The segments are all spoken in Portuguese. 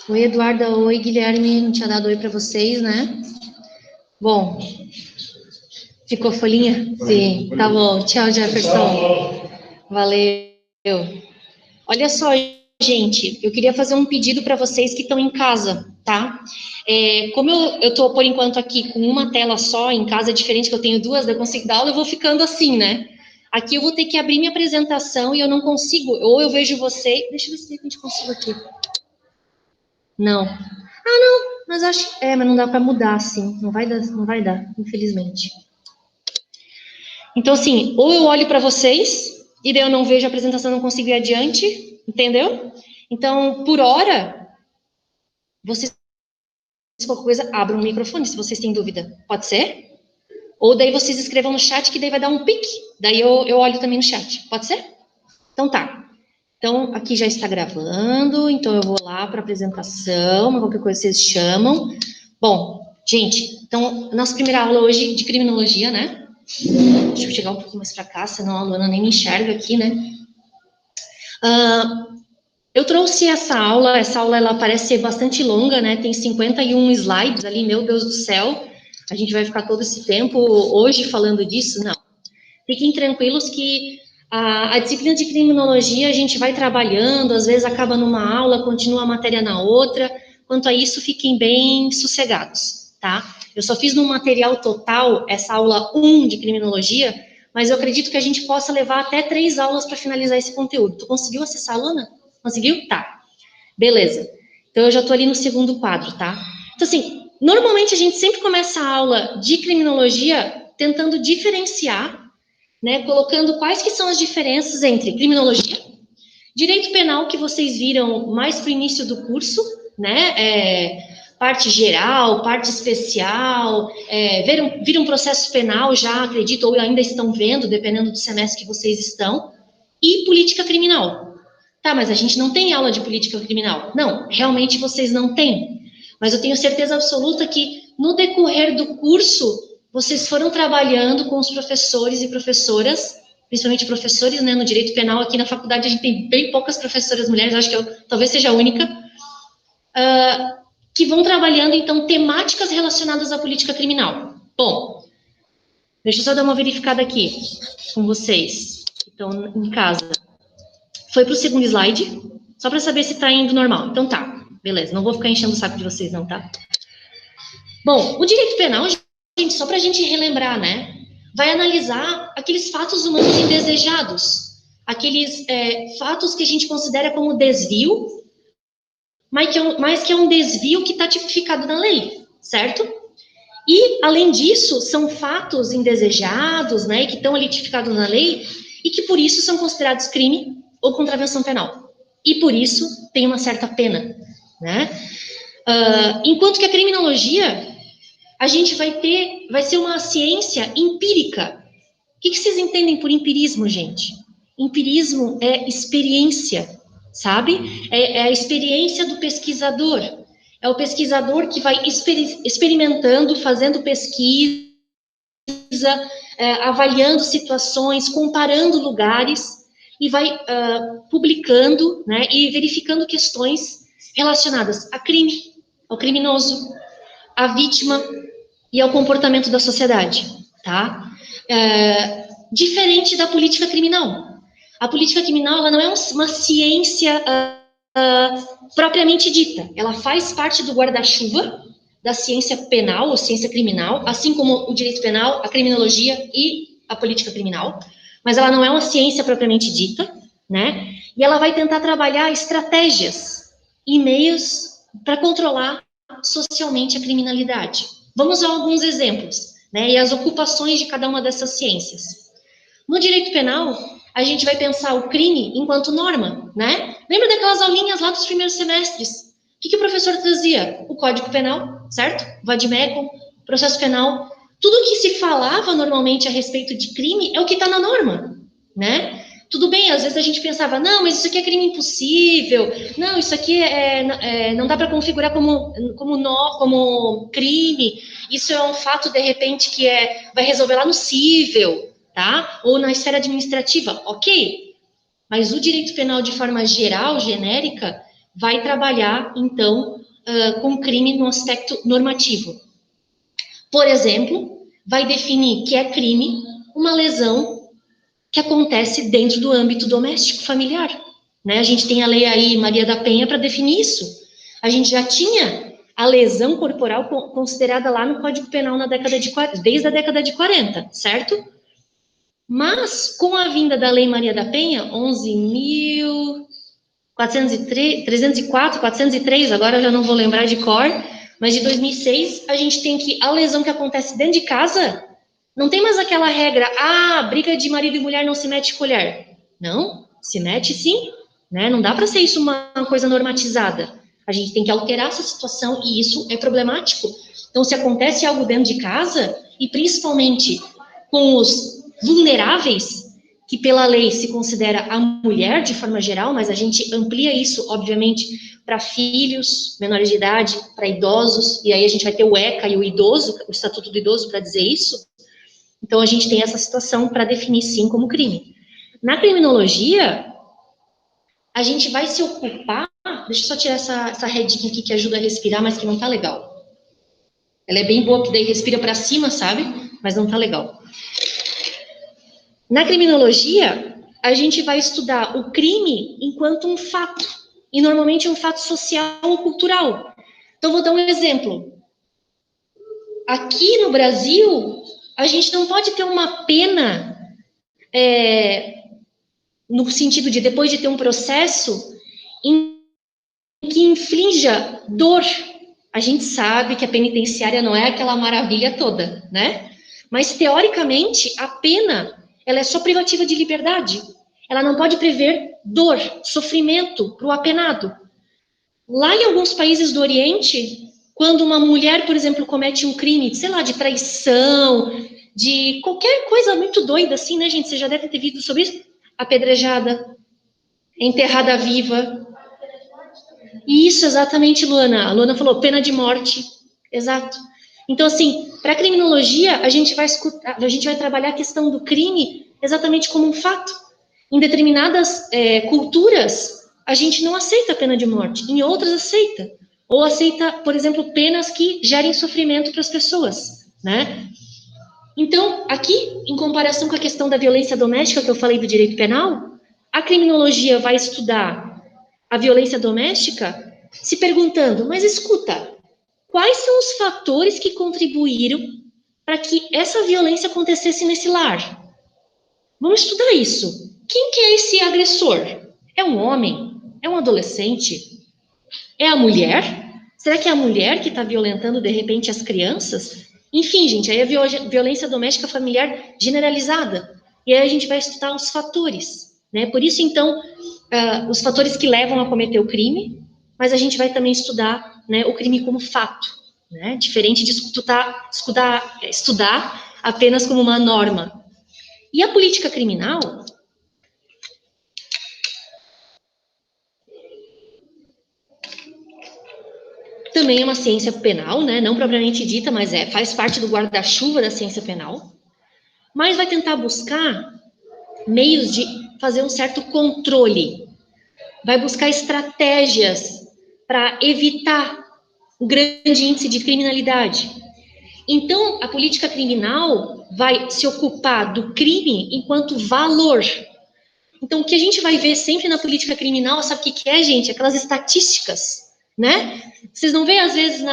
Oi, Eduarda. Oi, Guilherme. Não tinha dado oi para vocês, né? Bom, ficou folhinha? Sim, tá bom. Tchau, Jefferson. Valeu. Olha só, gente, eu queria fazer um pedido para vocês que estão em casa, tá? Como eu tô, por enquanto, aqui com uma tela só, em casa é diferente, que eu tenho duas, eu consigo dar aula, eu vou ficando assim, né? Aqui eu vou ter que abrir minha apresentação e eu não consigo, ou eu vejo você. Deixa eu ver se a gente consigo aqui. Não. Mas acho. Mas não dá para mudar, assim. Não vai dar, infelizmente. Então, assim, ou eu olho para vocês, e daí eu não vejo a apresentação, não consigo ir adiante, entendeu? Então, por hora, vocês, qualquer coisa, abram o microfone, se vocês têm dúvida. Pode ser? Ou daí vocês escrevam no chat, que daí vai dar um pique. Daí eu olho também no chat. Pode ser? Então tá. Então, aqui já está gravando, então eu vou lá para a apresentação, qualquer coisa vocês chamam. Bom, gente, então, nossa primeira aula hoje de criminologia, né? Deixa eu chegar um pouquinho mais para cá, senão a Luana nem me enxerga aqui, né? Eu trouxe essa aula ela parece ser bastante longa, né? Tem 51 slides ali, meu Deus do céu. A gente vai ficar todo esse tempo hoje falando disso? Não. Fiquem tranquilos que a disciplina de criminologia a gente vai trabalhando, às vezes acaba numa aula, continua a matéria na outra. Quanto a isso, fiquem bem sossegados, tá? Eu só fiz no material total essa aula 1 de criminologia, mas eu acredito que a gente possa levar até 3 aulas para finalizar esse conteúdo. Tu conseguiu acessar, Luana? Conseguiu? Tá. Beleza. Então eu já estou ali no segundo quadro, tá? Então, assim, normalmente a gente sempre começa a aula de criminologia tentando diferenciar, né, colocando quais que são as diferenças entre criminologia, direito penal, que vocês viram mais para o início do curso, né, parte geral, parte especial, viram processo penal já, acredito, ou ainda estão vendo, dependendo do semestre que vocês estão, e política criminal. Tá, mas a gente não tem aula de política criminal. Não, realmente vocês não têm. Mas eu tenho certeza absoluta que no decorrer do curso, vocês foram trabalhando com os professores e professoras, principalmente professores, né, no direito penal. Aqui na faculdade a gente tem bem poucas professoras mulheres, acho que eu talvez seja a única, que vão trabalhando, então, temáticas relacionadas à política criminal. Bom, deixa eu só dar uma verificada aqui com vocês que estão em casa. Foi para o segundo slide, só para saber se está indo normal. Então tá, beleza, não vou ficar enchendo o saco de vocês não, tá? Bom, o direito penal, gente, só para a gente relembrar, né? Vai analisar aqueles fatos humanos indesejados, aqueles fatos que a gente considera como desvio, mas que é um desvio que está tipificado na lei, certo? E, além disso, são fatos indesejados, né, que estão ali tipificados na lei e que, por isso, são considerados crime ou contravenção penal. E, por isso, tem uma certa pena, né? Enquanto que a criminologia, a gente vai ser uma ciência empírica. O que vocês entendem por empirismo, gente? Empirismo é experiência, sabe? É a experiência do pesquisador. É o pesquisador que vai experimentando, fazendo pesquisa, avaliando situações, comparando lugares e vai publicando, né, e verificando questões relacionadas a crime, ao criminoso, à vítima e ao comportamento da sociedade, tá? Diferente da política criminal. A política criminal ela não é uma ciência propriamente dita. Ela faz parte do guarda-chuva da ciência penal ou ciência criminal, assim como o direito penal, a criminologia e a política criminal, mas ela não é uma ciência propriamente dita, né? E ela vai tentar trabalhar estratégias e meios para controlar socialmente a criminalidade. Vamos a alguns exemplos, né? E as ocupações de cada uma dessas ciências. No direito penal, a gente vai pensar o crime enquanto norma, né? Lembra daquelas aulinhas lá dos primeiros semestres? O que o professor trazia? O Código Penal, certo? Vadimécum, processo penal. Tudo que se falava normalmente a respeito de crime é o que está na norma, né? Tudo bem, às vezes a gente pensava, não, mas isso aqui é crime impossível, não, isso aqui não dá para configurar como crime, isso é um fato, de repente, que vai resolver lá no cível, tá? Ou na esfera administrativa, ok. Mas o direito penal, de forma geral, genérica, vai trabalhar, então, com crime no aspecto normativo. Por exemplo, vai definir que é crime uma lesão que acontece dentro do âmbito doméstico familiar. Né? A gente tem a lei aí, Maria da Penha, para definir isso. A gente já tinha a lesão corporal considerada lá no Código Penal desde a década de 40, certo? Mas, com a vinda da Lei Maria da Penha, 11.304, 403, agora eu já não vou lembrar de cor, mas de 2006, a gente tem que a lesão que acontece dentro de casa, não tem mais aquela regra, briga de marido e mulher não se mete colher. Não, se mete sim, né? Não dá para ser isso uma coisa normatizada. A gente tem que alterar essa situação e isso é problemático. Então, se acontece algo dentro de casa, e principalmente com os vulneráveis, que pela lei se considera a mulher de forma geral, mas a gente amplia isso, obviamente, para filhos menores de idade, para idosos, e aí a gente vai ter o ECA e o idoso, o Estatuto do Idoso para dizer isso. Então, a gente tem essa situação para definir, sim, como crime. Na criminologia, a gente vai se ocupar... Deixa eu só tirar essa redinha aqui que ajuda a respirar, mas que não tá legal. Ela é bem boa, que daí respira para cima, sabe? Mas não tá legal. Na criminologia, a gente vai estudar o crime enquanto um fato. E, normalmente, um fato social ou cultural. Então, vou dar um exemplo. Aqui no Brasil, a gente não pode ter uma pena... no sentido de, depois de ter um processo, em que inflinja dor. A gente sabe que a penitenciária não é aquela maravilha toda, né? Mas, teoricamente, a pena, ela é só privativa de liberdade. Ela não pode prever dor, sofrimento para o apenado. Lá em alguns países do Oriente, quando uma mulher, por exemplo, comete um crime, sei lá, de traição, de qualquer coisa muito doida assim, né, gente? Você já deve ter visto sobre isso. Apedrejada, enterrada viva. Isso, exatamente, Luana. A Luana falou pena de morte. Exato. Então, assim, para a criminologia, a gente vai trabalhar a questão do crime exatamente como um fato. Em determinadas culturas, a gente não aceita a pena de morte. Em outras, aceita. Ou aceita, por exemplo, penas que gerem sofrimento para as pessoas, né? Então, aqui, em comparação com a questão da violência doméstica que eu falei do direito penal, a criminologia vai estudar a violência doméstica se perguntando, mas escuta, quais são os fatores que contribuíram para que essa violência acontecesse nesse lar? Vamos estudar isso. Quem que é esse agressor? É um homem? É um adolescente? É a mulher? Será que é a mulher que está violentando, de repente, as crianças? Enfim, gente, aí é violência doméstica familiar generalizada. E aí a gente vai estudar os fatores, né? Por isso, então, os fatores que levam a cometer o crime, mas a gente vai também estudar, né, o crime como fato, né? Diferente de estudar apenas como uma norma. E a política criminal também é uma ciência penal, né? Não propriamente dita, mas faz parte do guarda-chuva da ciência penal. Mas vai tentar buscar meios de fazer um certo controle. Vai buscar estratégias para evitar o grande índice de criminalidade. Então, a política criminal vai se ocupar do crime enquanto valor. Então, o que a gente vai ver sempre na política criminal, sabe o que é, gente? Aquelas estatísticas, né? Vocês não veem, às vezes,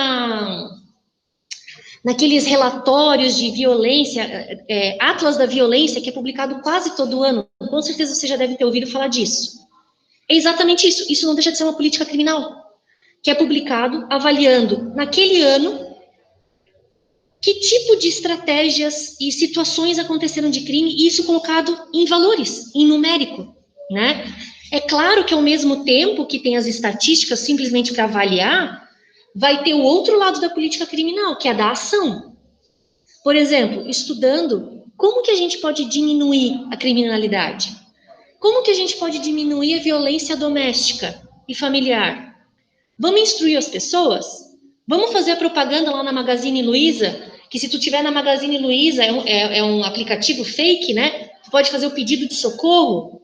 naqueles relatórios de violência, Atlas da Violência, que é publicado quase todo ano. Com certeza você já deve ter ouvido falar disso. É exatamente isso. Isso não deixa de ser uma política criminal, que é publicado avaliando, naquele ano, que tipo de estratégias e situações aconteceram de crime, e isso colocado em valores, em numérico, né? É claro que, ao mesmo tempo que tem as estatísticas simplesmente para avaliar, vai ter o outro lado da política criminal, que é a da ação. Por exemplo, estudando como que a gente pode diminuir a criminalidade? Como que a gente pode diminuir a violência doméstica e familiar? Vamos instruir as pessoas? Vamos fazer a propaganda lá na Magazine Luiza, que se tu tiver na Magazine Luiza, é um aplicativo fake, né? Tu pode fazer o pedido de socorro.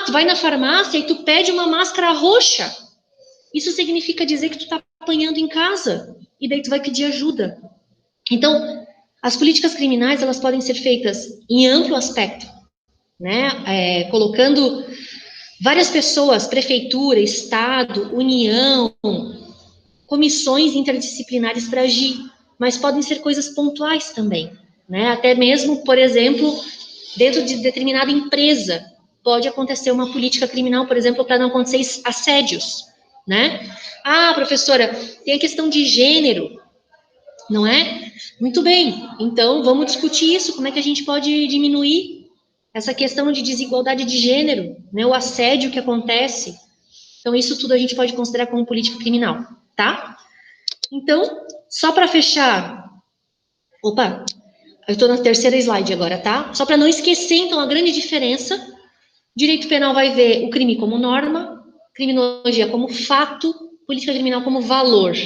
Tu vai na farmácia e tu pede uma máscara roxa. isso significa dizer que tu tá apanhando em casa, e daí tu vai pedir ajuda. Então, as políticas criminais, elas podem ser feitas em amplo aspecto, né? Colocando várias pessoas, prefeitura, Estado, União, comissões interdisciplinares para agir, mas podem ser coisas pontuais também, né? Até mesmo, por exemplo, dentro de determinada empresa, pode acontecer uma política criminal, por exemplo, para não acontecer assédios, né? Ah, professora, tem a questão de gênero, não é? Muito bem, então vamos discutir isso, como é que a gente pode diminuir essa questão de desigualdade de gênero, né? O assédio que acontece. Então, isso tudo a gente pode considerar como política criminal, tá? Então, só para fechar, opa, eu estou na terceira slide agora, tá? Só para não esquecer, então, a grande diferença, direito penal vai ver o crime como norma, criminologia como fato, política criminal como valor.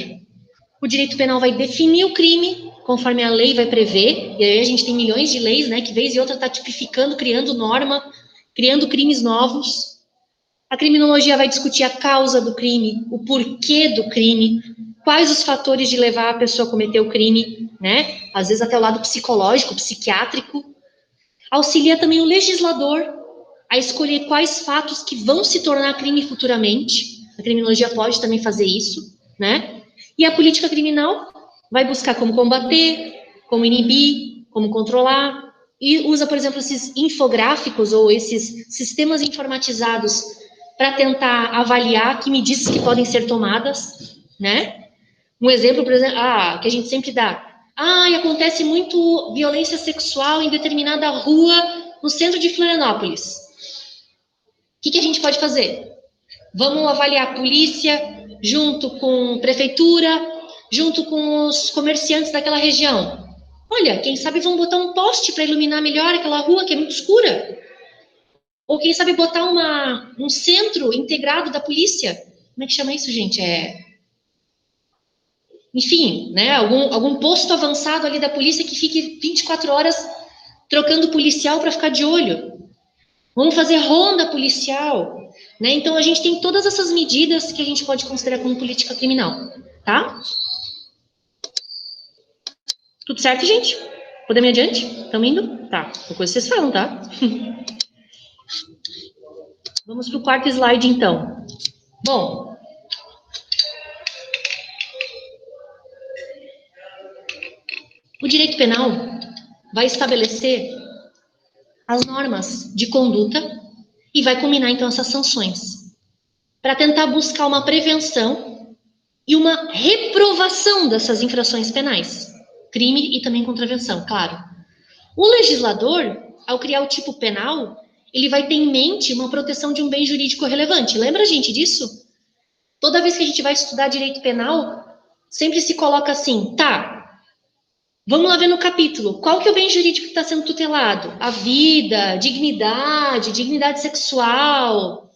O direito penal vai definir o crime, conforme a lei vai prever, e aí a gente tem milhões de leis, né, que vez e outra está tipificando, criando norma, criando crimes novos. A criminologia vai discutir a causa do crime, o porquê do crime, quais os fatores de levar a pessoa a cometer o crime, né? Às vezes até o lado psicológico, psiquiátrico. Auxilia também o legislador a escolher quais fatos que vão se tornar crime futuramente. A criminologia pode também fazer isso, né? E a política criminal vai buscar como combater, como inibir, como controlar, e usa, por exemplo, esses infográficos ou esses sistemas informatizados para tentar avaliar que medidas que podem ser tomadas, né? Um exemplo, por exemplo, que a gente sempre dá. Acontece muito violência sexual em determinada rua no centro de Florianópolis. O que a gente pode fazer? Vamos avaliar a polícia junto com a prefeitura, junto com os comerciantes daquela região. Olha, quem sabe vão botar um poste para iluminar melhor aquela rua que é muito escura. Ou quem sabe botar um centro integrado da polícia. Como é que chama isso, gente? Enfim, né? Algum posto avançado ali da polícia que fique 24 horas trocando policial para ficar de olho. Vamos fazer ronda policial, né? Então a gente tem todas essas medidas que a gente pode considerar como política criminal, tá? Tudo certo, gente? Podemos ir adiante? Estamos indo? Tá. Depois vocês falam, tá? Vamos para o quarto slide, então. Bom, o direito penal vai estabelecer as normas de conduta e vai combinar, então, essas sanções para tentar buscar uma prevenção e uma reprovação dessas infrações penais. Crime e também contravenção, claro. O legislador, ao criar o tipo penal, ele vai ter em mente uma proteção de um bem jurídico relevante. Lembra, gente, disso? Toda vez que a gente vai estudar direito penal, sempre se coloca assim, tá, vamos lá ver no capítulo, qual que é o bem jurídico que está sendo tutelado? A vida, dignidade sexual,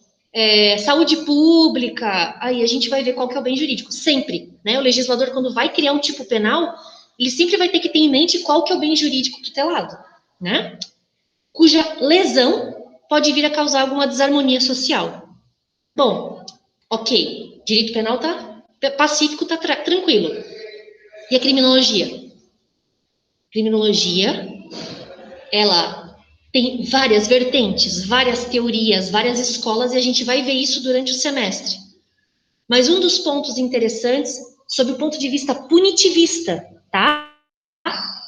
saúde pública, aí a gente vai ver qual que é o bem jurídico, sempre, né? O legislador, quando vai criar um tipo penal, ele sempre vai ter que ter em mente qual que é o bem jurídico tutelado, né? Cuja lesão pode vir a causar alguma desarmonia social. Bom, ok, direito penal tá pacífico, tá tranquilo. E a criminologia? Criminologia, ela tem várias vertentes, várias teorias, várias escolas, e a gente vai ver isso durante o semestre. Mas um dos pontos interessantes, sob o ponto de vista punitivista, tá?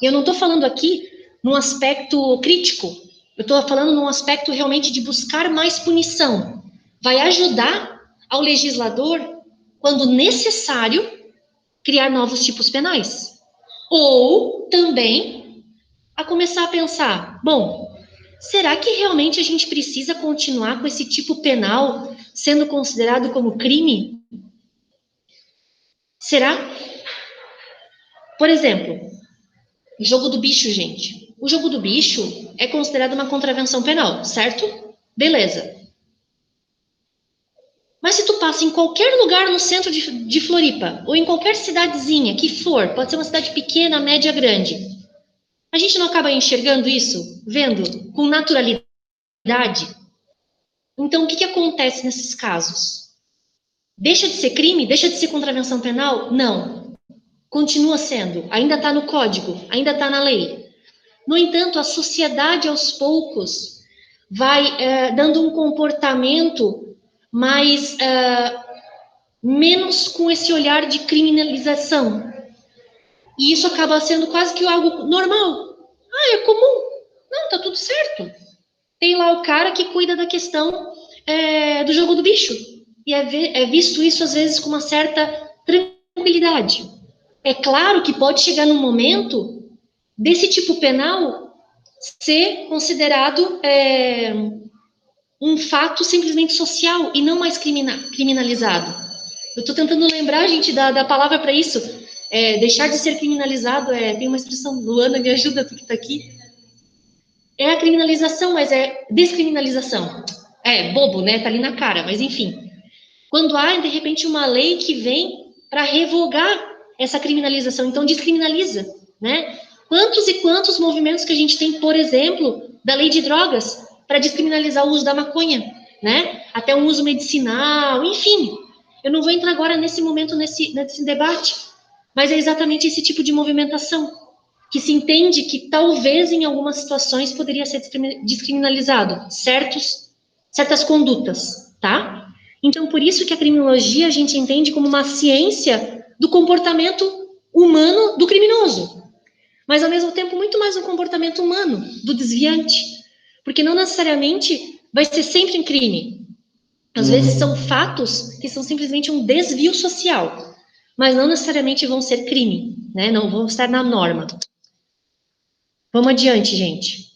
Eu não estou falando aqui num aspecto crítico, eu estou falando num aspecto realmente de buscar mais punição. Vai ajudar ao legislador, quando necessário, criar novos tipos penais. Ou também a começar a pensar, bom, será que realmente a gente precisa continuar com esse tipo penal sendo considerado como crime? Será? Por exemplo, jogo do bicho, gente. O jogo do bicho é considerado uma contravenção penal, certo? Beleza. Mas se tu passa em qualquer lugar no centro de Floripa, ou em qualquer cidadezinha que for, pode ser uma cidade pequena, média, grande, a gente não acaba enxergando isso, vendo com naturalidade? Então, o que acontece nesses casos? Deixa de ser crime? Deixa de ser contravenção penal? Não. Continua sendo. Ainda está no código, ainda está na lei. No entanto, a sociedade, aos poucos, vai dando um comportamento mais menos com esse olhar de criminalização. E isso acaba sendo quase que algo normal. Ah, é comum. Não, tá tudo certo. Tem lá o cara que cuida da questão do jogo do bicho. E é visto isso, às vezes, com uma certa tranquilidade. É claro que pode chegar num momento desse tipo penal ser considerado um fato simplesmente social e não mais criminalizado. Eu estou tentando lembrar, gente, da palavra para isso. Deixar de ser criminalizado, tem uma expressão, Luana, me ajuda, tu que está aqui. É a criminalização, mas é descriminalização. É bobo, né? Tá ali na cara, mas enfim. Quando há, de repente, uma lei que vem para revogar essa criminalização, então descriminaliza, né? Quantos e quantos movimentos que a gente tem, por exemplo, da lei de drogas, para descriminalizar o uso da maconha, né? Até o uso medicinal, enfim. Eu não vou entrar agora nesse momento, nesse debate, mas é exatamente esse tipo de movimentação que se entende que talvez em algumas situações poderia ser descriminalizado certas condutas, tá? Então, por isso que a criminologia a gente entende como uma ciência do comportamento humano do criminoso, mas ao mesmo tempo muito mais um comportamento humano do desviante, porque não necessariamente vai ser sempre um crime. Às vezes são fatos que são simplesmente um desvio social, mas não necessariamente vão ser crime, né? Não vão estar na norma. Vamos adiante, gente.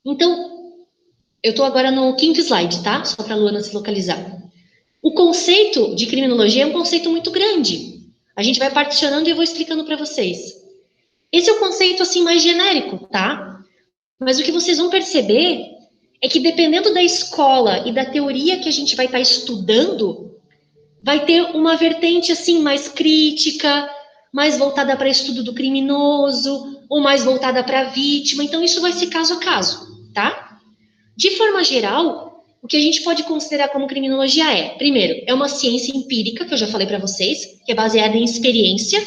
Então, eu estou agora no quinto slide, tá? Só para a Luana se localizar. O conceito de criminologia é um conceito muito grande. A gente vai particionando e eu vou explicando para vocês. Esse é o conceito assim mais genérico, tá? Mas o que vocês vão perceber é que dependendo da escola e da teoria que a gente vai estar estudando, vai ter uma vertente assim mais crítica, mais voltada para estudo do criminoso, ou mais voltada para a vítima. Então isso vai ser caso a caso, tá? De forma geral, o que a gente pode considerar como criminologia primeiro, é uma ciência empírica, que eu já falei para vocês, que é baseada em experiência.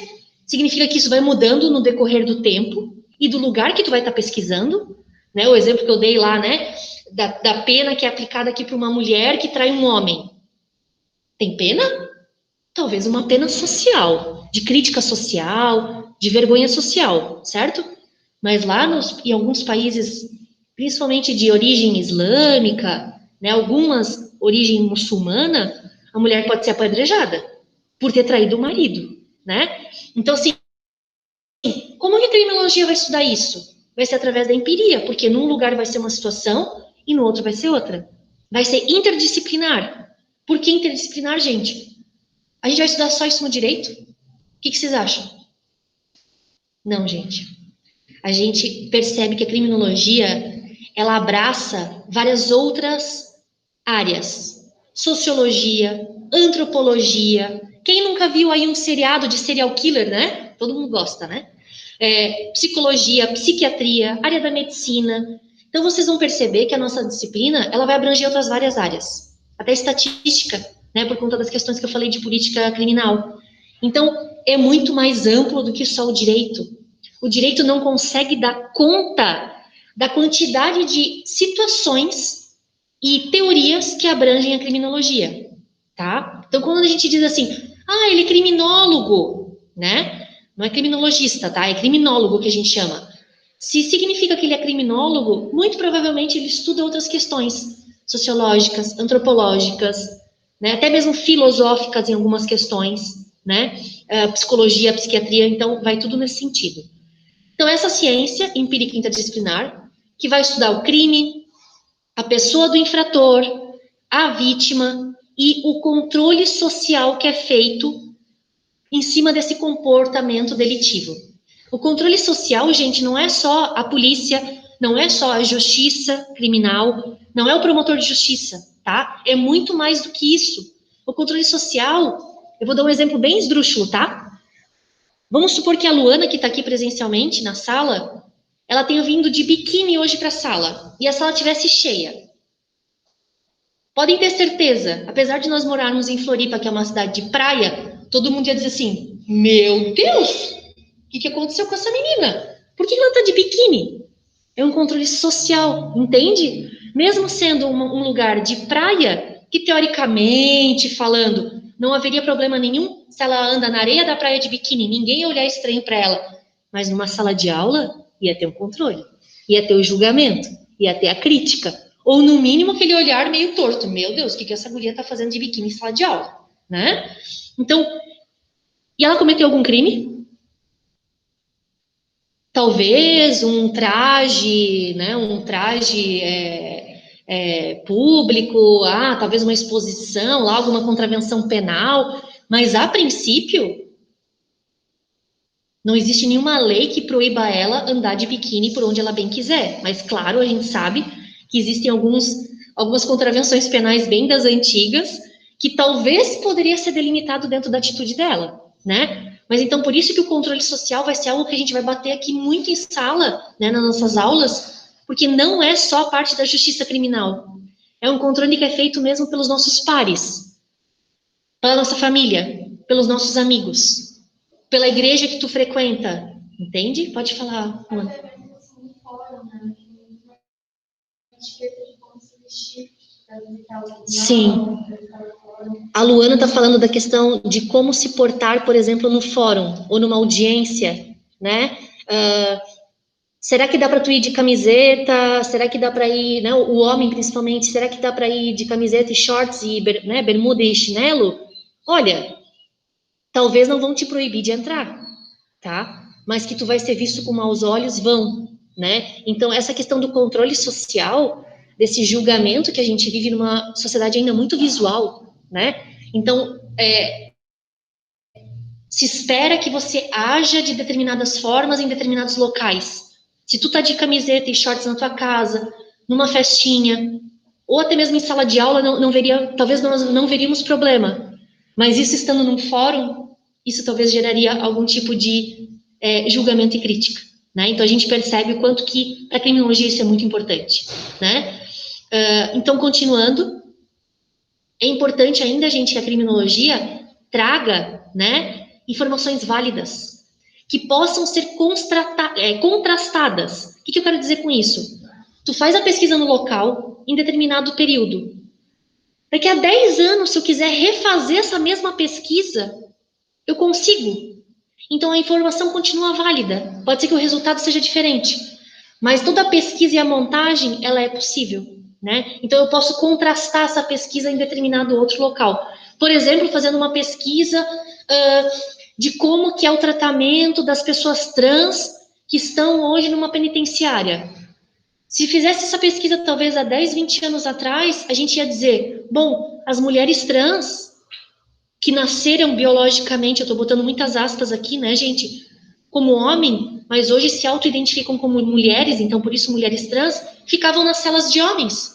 Significa que isso vai mudando no decorrer do tempo e do lugar que tu vai estar pesquisando, né? O exemplo que eu dei lá, né? Da pena que é aplicada aqui para uma mulher que trai um homem. Tem pena? Talvez uma pena social, de crítica social, de vergonha social, certo? Mas lá em alguns países, principalmente de origem islâmica, né, algumas origem muçulmana, a mulher pode ser apedrejada por ter traído o marido, né? Então, assim, como que a criminologia vai estudar isso? Vai ser através da empiria, porque num lugar vai ser uma situação e no outro vai ser outra. Vai ser interdisciplinar. Por que interdisciplinar, gente? A gente vai estudar só isso no direito? O que vocês acham? Não, gente. A gente percebe que a criminologia, ela abraça várias outras áreas. Sociologia, antropologia. Quem nunca viu aí um seriado de serial killer, né? Todo mundo gosta, né? Psicologia, psiquiatria, área da medicina. Então, vocês vão perceber que a nossa disciplina, ela vai abranger outras várias áreas. Até estatística, né? Por conta das questões que eu falei de política criminal. Então, é muito mais amplo do que só o direito. O direito não consegue dar conta da quantidade de situações e teorias que abrangem a criminologia, tá? Então, quando a gente diz assim, ele é criminólogo, né? Não é criminologista, tá? É criminólogo que a gente chama. Se significa que ele é criminólogo, muito provavelmente ele estuda outras questões sociológicas, antropológicas, né? Até mesmo filosóficas em algumas questões, né? Psicologia, psiquiatria, então vai tudo nesse sentido. Então, essa ciência empírica interdisciplinar, que vai estudar o crime, a pessoa do infrator, a vítima e o controle social que é feito em cima desse comportamento delitivo. O controle social, gente, não é só a polícia, não é só a justiça criminal, não é o promotor de justiça, tá? É muito mais do que isso. O controle social, eu vou dar um exemplo bem esdrúxulo, tá? Vamos supor que a Luana, que está aqui presencialmente na sala, ela tenha vindo de biquíni hoje para a sala e a sala tivesse cheia. Podem ter certeza, apesar de nós morarmos em Floripa, que é uma cidade de praia, todo mundo ia dizer assim, meu Deus, o que aconteceu com essa menina? Por que ela está de biquíni? É um controle social, entende? Mesmo sendo um lugar de praia, que teoricamente falando, não haveria problema nenhum se ela anda na areia da praia de biquíni, ninguém ia olhar estranho para ela. Mas numa sala de aula, ia ter um controle, ia ter o julgamento, ia ter a crítica. Ou, no mínimo, aquele olhar meio torto. Meu Deus, o que essa guria está fazendo de biquíni em sala de aula? Né? Então, e ela cometeu algum crime? Talvez um traje, né? Um traje público, talvez uma exposição, lá, alguma contravenção penal. Mas, a princípio, não existe nenhuma lei que proíba ela andar de biquíni por onde ela bem quiser. Mas, claro, a gente sabe que existem algumas contravenções penais bem das antigas que talvez poderia ser delimitado dentro da atitude dela, né? Mas então, por isso que o controle social vai ser algo que a gente vai bater aqui muito em sala, né, nas nossas aulas, porque não é só a parte da justiça criminal. É um controle que é feito mesmo pelos nossos pares, pela nossa família, pelos nossos amigos, pela igreja que tu frequenta, entende? Pode falar, Juan. Sim. A Luana está falando da questão de como se portar, por exemplo, no fórum ou numa audiência, né? Será que dá para tu ir de camiseta? Será que dá para ir, né? O homem principalmente, será que dá para ir de camiseta e shorts e né, bermuda e chinelo? Olha, talvez não vão te proibir de entrar, tá? Mas que tu vai ser visto com maus olhos, vão, né? Então, essa questão do controle social, desse julgamento que a gente vive numa sociedade ainda muito visual, né? Então, se espera que você haja de determinadas formas em determinados locais. Se tu tá de camiseta e shorts na tua casa, numa festinha, ou até mesmo em sala de aula, talvez nós não veríamos problema. Mas isso estando num fórum, isso talvez geraria algum tipo de julgamento e crítica, né? Então a gente percebe o quanto que para a criminologia isso é muito importante, né? Então, continuando, é importante ainda, gente, que a criminologia traga, né, informações válidas, que possam ser contrastadas. O que eu quero dizer com isso? Tu faz a pesquisa no local, em determinado período. Daqui a 10 anos, se eu quiser refazer essa mesma pesquisa, eu consigo. Então, a informação continua válida. Pode ser que o resultado seja diferente, mas toda a pesquisa e a montagem, ela é possível, né? Então, eu posso contrastar essa pesquisa em determinado outro local. Por exemplo, fazendo uma pesquisa de como que é o tratamento das pessoas trans que estão hoje numa penitenciária. Se fizesse essa pesquisa talvez há 10, 20 anos atrás, a gente ia dizer, bom, as mulheres trans que nasceram biologicamente, eu estou botando muitas aspas aqui, né, gente, como homem, mas hoje se auto-identificam como mulheres, então por isso mulheres trans, ficavam nas celas de homens.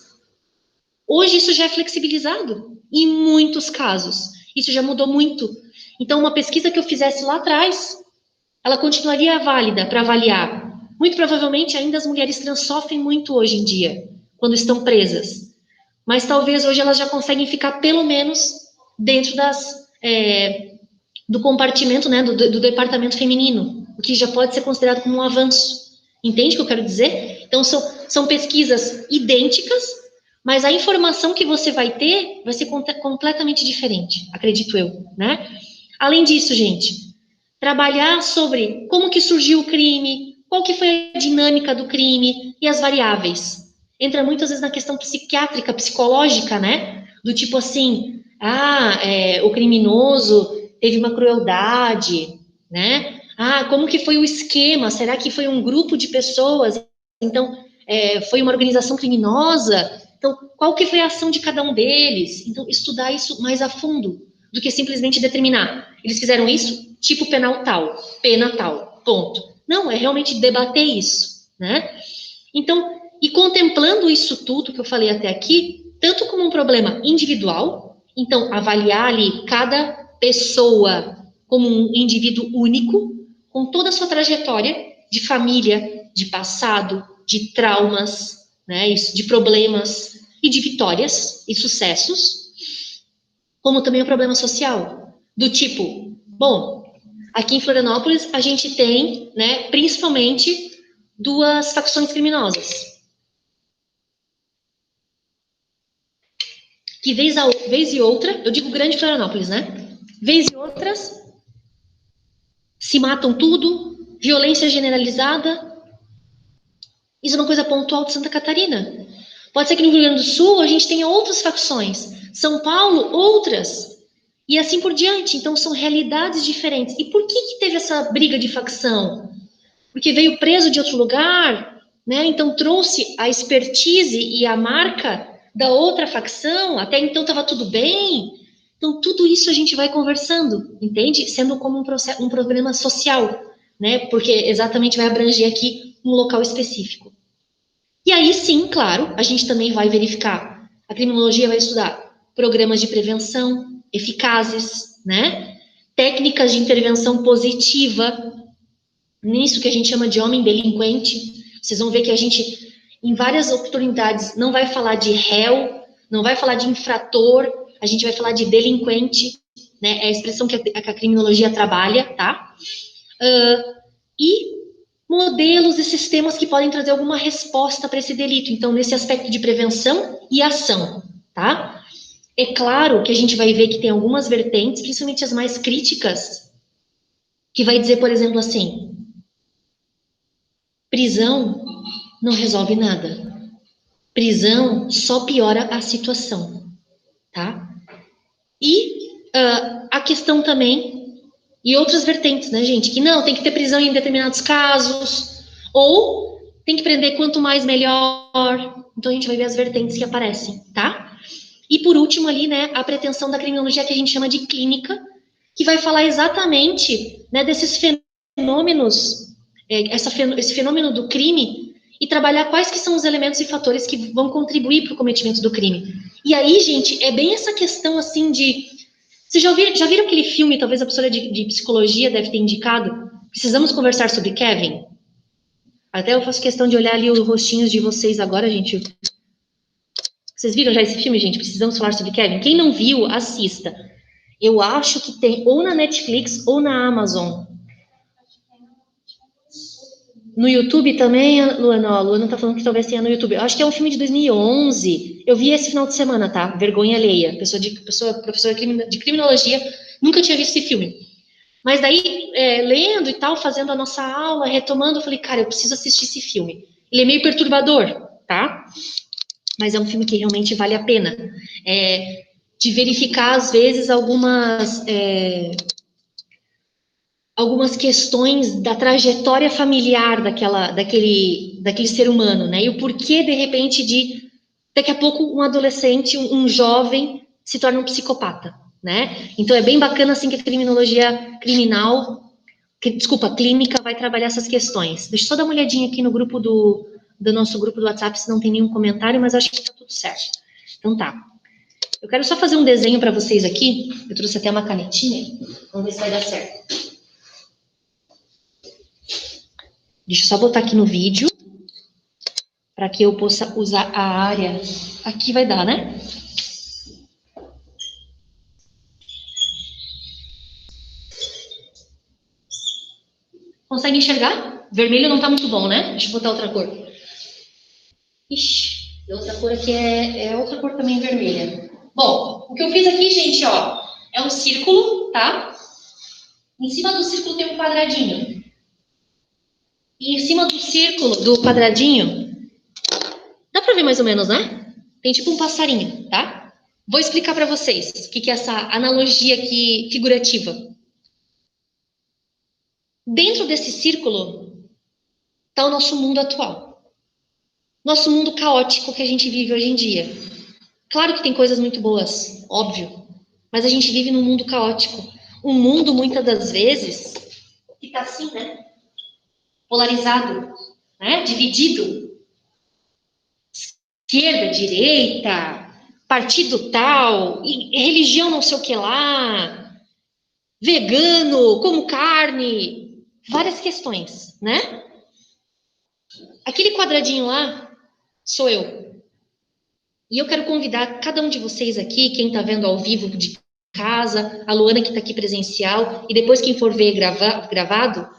Hoje isso já é flexibilizado, em muitos casos. Isso já mudou muito. Então, uma pesquisa que eu fizesse lá atrás, ela continuaria válida para avaliar. Muito provavelmente, ainda as mulheres trans sofrem muito hoje em dia, quando estão presas. Mas talvez hoje elas já conseguem ficar, pelo menos, dentro do compartimento, né, do departamento feminino, o que já pode ser considerado como um avanço. Entende o que eu quero dizer? Então, são pesquisas idênticas, mas a informação que você vai ter vai ser completamente diferente, acredito eu, né? Além disso, gente, trabalhar sobre como que surgiu o crime, qual que foi a dinâmica do crime e as variáveis. Entra muitas vezes na questão psiquiátrica, psicológica, né? Do tipo assim, o criminoso teve uma crueldade, né? Como que foi o esquema? Será que foi um grupo de pessoas? Então, foi uma organização criminosa? Então, qual que foi a ação de cada um deles? Então, estudar isso mais a fundo do que simplesmente determinar. Eles fizeram isso, tipo penal tal, pena tal, ponto. Não, é realmente debater isso, né? Então, e contemplando isso tudo que eu falei até aqui, tanto como um problema individual, então avaliar ali cada pessoa como um indivíduo único, com toda a sua trajetória de família, de passado, de traumas, né, isso, de problemas, e de vitórias e sucessos, como também o problema social, do tipo, bom, aqui em Florianópolis a gente tem, né, principalmente duas facções criminosas, que vez e outra, eu digo grande Florianópolis, né, vez e outras, se matam tudo, violência generalizada. Isso é uma coisa pontual de Santa Catarina. Pode ser que no Rio Grande do Sul a gente tenha outras facções, São Paulo, outras, e assim por diante. Então, são realidades diferentes. E por que teve essa briga de facção? Porque veio preso de outro lugar, né? Então, trouxe a expertise e a marca da outra facção. Até então, estava tudo bem. Então, tudo isso a gente vai conversando, entende? Sendo como um problema social, né? Porque exatamente vai abranger aqui um local específico. E aí, sim, claro, a gente também vai verificar. A criminologia vai estudar programas de prevenção eficazes, né? Técnicas de intervenção positiva, nisso que a gente chama de homem delinquente. Vocês vão ver que a gente, em várias oportunidades, não vai falar de réu, não vai falar de infrator, a gente vai falar de delinquente, né? É a expressão que a criminologia trabalha, tá? E modelos e sistemas que podem trazer alguma resposta para esse delito. Então, nesse aspecto de prevenção e ação, tá? É claro que a gente vai ver que tem algumas vertentes, principalmente as mais críticas, que vai dizer, por exemplo, assim, prisão não resolve nada. Prisão só piora a situação, tá? E a questão também, e outras vertentes, né, gente? Que não, tem que ter prisão em determinados casos, ou tem que prender quanto mais melhor. Então a gente vai ver as vertentes que aparecem, tá? E por último ali, né, a pretensão da criminologia que a gente chama de clínica, que vai falar exatamente, né, desses fenômenos, esse fenômeno do crime e trabalhar quais que são os elementos e fatores que vão contribuir para o cometimento do crime. E aí, gente, é bem essa questão assim de vocês já viram aquele filme, talvez a professora de psicologia deve ter indicado? Precisamos conversar sobre Kevin? Até eu faço questão de olhar ali os rostinhos de vocês agora, gente. Vocês viram já esse filme, gente? Precisamos falar sobre Kevin? Quem não viu, assista. Eu acho que tem ou na Netflix ou na Amazon. No YouTube também, Luana, a Luana tá falando que talvez tenha no YouTube. Eu acho que é um filme de 2011. Eu vi esse final de semana, tá? Vergonha alheia. Professora de criminologia, nunca tinha visto esse filme. Mas daí, lendo e tal, fazendo a nossa aula, retomando, eu falei, cara, eu preciso assistir esse filme. Ele é meio perturbador, tá? Mas é um filme que realmente vale a pena. De verificar, às vezes, algumas questões da trajetória familiar daquele ser humano, né? E o porquê, de repente, daqui a pouco, um adolescente, um jovem, se torna um psicopata, né? Então, é bem bacana, assim, que a criminologia clínica vai trabalhar essas questões. Deixa eu só dar uma olhadinha aqui no grupo do nosso grupo do WhatsApp, se não tem nenhum comentário, mas acho que tá tudo certo. Então, tá. Eu quero só fazer um desenho para vocês aqui. Eu trouxe até uma canetinha. Vamos ver se vai dar certo. Deixa eu só botar aqui no vídeo, para que eu possa usar a área. Aqui vai dar, né? Consegue enxergar? Vermelho não tá muito bom, né? Deixa eu botar outra cor. Ixi, outra cor aqui é outra cor também vermelha. Bom, o que eu fiz aqui, gente, ó, é um círculo, tá? Em cima do círculo tem um quadradinho. E em cima do círculo, do quadradinho, dá pra ver mais ou menos, né? Tem tipo um passarinho, tá? Vou explicar para vocês o que é essa analogia aqui figurativa. Dentro desse círculo está o nosso mundo atual. Nosso mundo caótico que a gente vive hoje em dia. Claro que tem coisas muito boas, óbvio. Mas a gente vive num mundo caótico. Um mundo, muitas das vezes, que está assim, né? Polarizado, né? Dividido. Esquerda, direita, partido tal, religião não sei o que lá, vegano, como carne, várias questões, né? Aquele quadradinho lá sou eu. E eu quero convidar cada um de vocês aqui, quem está vendo ao vivo de casa, a Luana que está aqui presencial, e depois quem for ver gravado,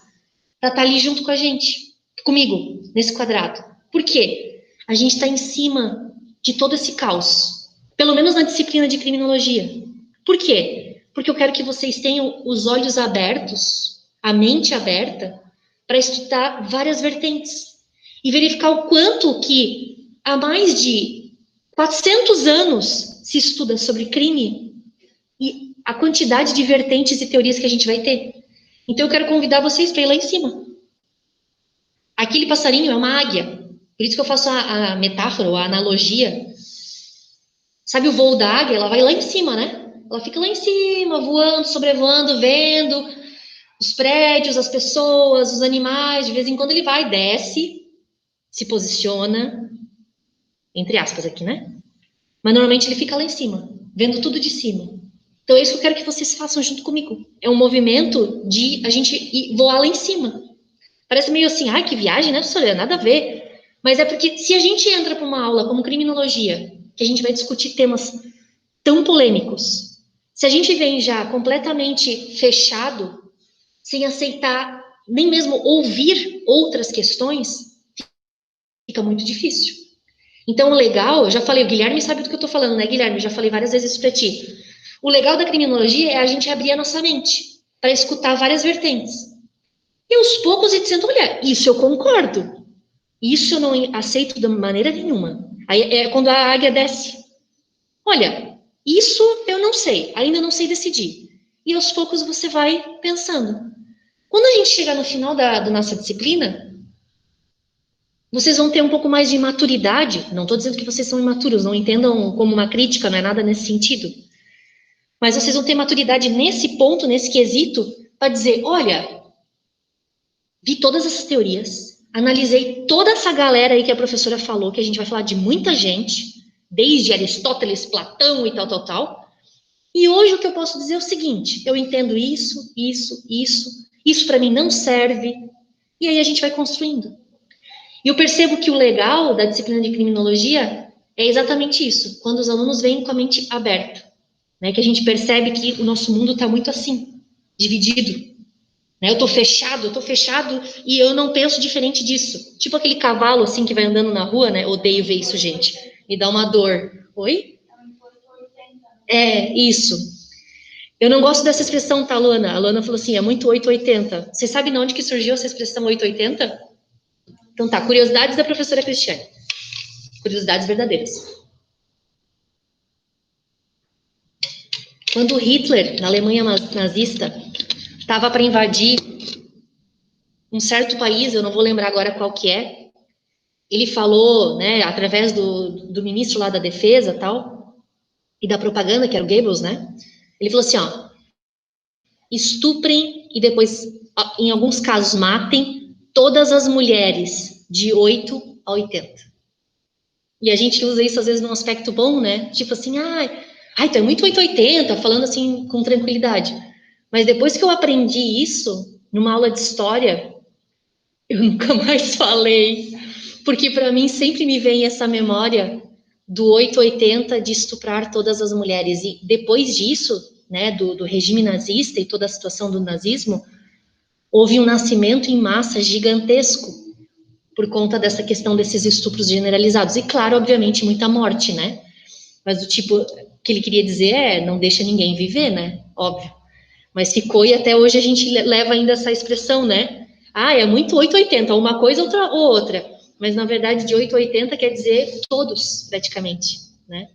para estar ali junto com a gente, comigo, nesse quadrado. Por quê? A gente está em cima de todo esse caos, pelo menos na disciplina de criminologia. Por quê? Porque eu quero que vocês tenham os olhos abertos, a mente aberta, para estudar várias vertentes e verificar o quanto que há mais de 400 anos se estuda sobre crime e a quantidade de vertentes e teorias que a gente vai ter. Então eu quero convidar vocês para ir lá em cima. Aquele passarinho é uma águia. Por isso que eu faço a metáfora, ou a analogia. Sabe o voo da águia? Ela vai lá em cima, né? Ela fica lá em cima, voando, sobrevoando, vendo os prédios, as pessoas, os animais. De vez em quando ele vai, desce, se posiciona, entre aspas aqui, né? Mas normalmente ele fica lá em cima, vendo tudo de cima. Então é isso que eu quero que vocês façam junto comigo. É um movimento de a gente voar lá em cima. Parece meio assim, ai, que viagem, né, professora? Nada a ver. Mas é porque se a gente entra para uma aula como criminologia, que a gente vai discutir temas tão polêmicos, se a gente vem já completamente fechado, sem aceitar nem mesmo ouvir outras questões, fica muito difícil. Então, o legal, eu já falei, o Guilherme sabe do que eu tô falando, né, Guilherme? Eu já falei várias vezes isso pra ti. O legal da criminologia é a gente abrir a nossa mente para escutar várias vertentes. E aos poucos ir dizendo, olha, isso eu concordo. Isso eu não aceito de maneira nenhuma. Aí é quando a águia desce. Olha, isso eu não sei, ainda não sei decidir. E aos poucos você vai pensando. Quando a gente chegar no final da nossa disciplina, vocês vão ter um pouco mais de maturidade. Não estou dizendo que vocês são imaturos, não entendam como uma crítica, não é nada nesse sentido. Mas vocês vão ter maturidade nesse ponto, nesse quesito, para dizer: olha, vi todas essas teorias, analisei toda essa galera aí que a professora falou, que a gente vai falar de muita gente, desde Aristóteles, Platão e tal, tal, tal. E hoje o que eu posso dizer é o seguinte: eu entendo isso, isso para mim não serve. E aí a gente vai construindo. E eu percebo que o legal da disciplina de criminologia é exatamente isso, quando os alunos vêm com a mente aberta, né, que a gente percebe que o nosso mundo está muito assim, dividido. Né, eu estou fechado e eu não penso diferente disso. Tipo aquele cavalo assim que vai andando na rua, né? Odeio ver isso, gente. Me dá uma dor. Oi? É, isso. Eu não gosto dessa expressão, tá, Luana? A Luana falou assim, é muito 880. Você sabe de onde que surgiu essa expressão 880? Então tá, curiosidades da professora Cristiane. Curiosidades verdadeiras. Quando Hitler, na Alemanha nazista, estava para invadir um certo país, eu não vou lembrar agora qual que é, ele falou, né, através do ministro lá da defesa, tal, e da propaganda, que era o Goebbels, né, ele falou assim, ó, estuprem e depois, em alguns casos, matem todas as mulheres de 8 a 80. E a gente usa isso, às vezes, num aspecto bom, né, tipo assim, tu é muito 880, falando assim, com tranquilidade. Mas depois que eu aprendi isso, numa aula de história, eu nunca mais falei. Porque para mim sempre me vem essa memória do 880 de estuprar todas as mulheres. E depois disso, né, do regime nazista e toda a situação do nazismo, houve um nascimento em massa gigantesco por conta dessa questão desses estupros generalizados. E claro, obviamente, muita morte, né? Mas o tipo que ele queria dizer é, não deixa ninguém viver, né? Óbvio. Mas ficou e até hoje a gente leva ainda essa expressão, né? É muito 880, uma coisa ou outra. Mas na verdade de 880 quer dizer todos, praticamente, né?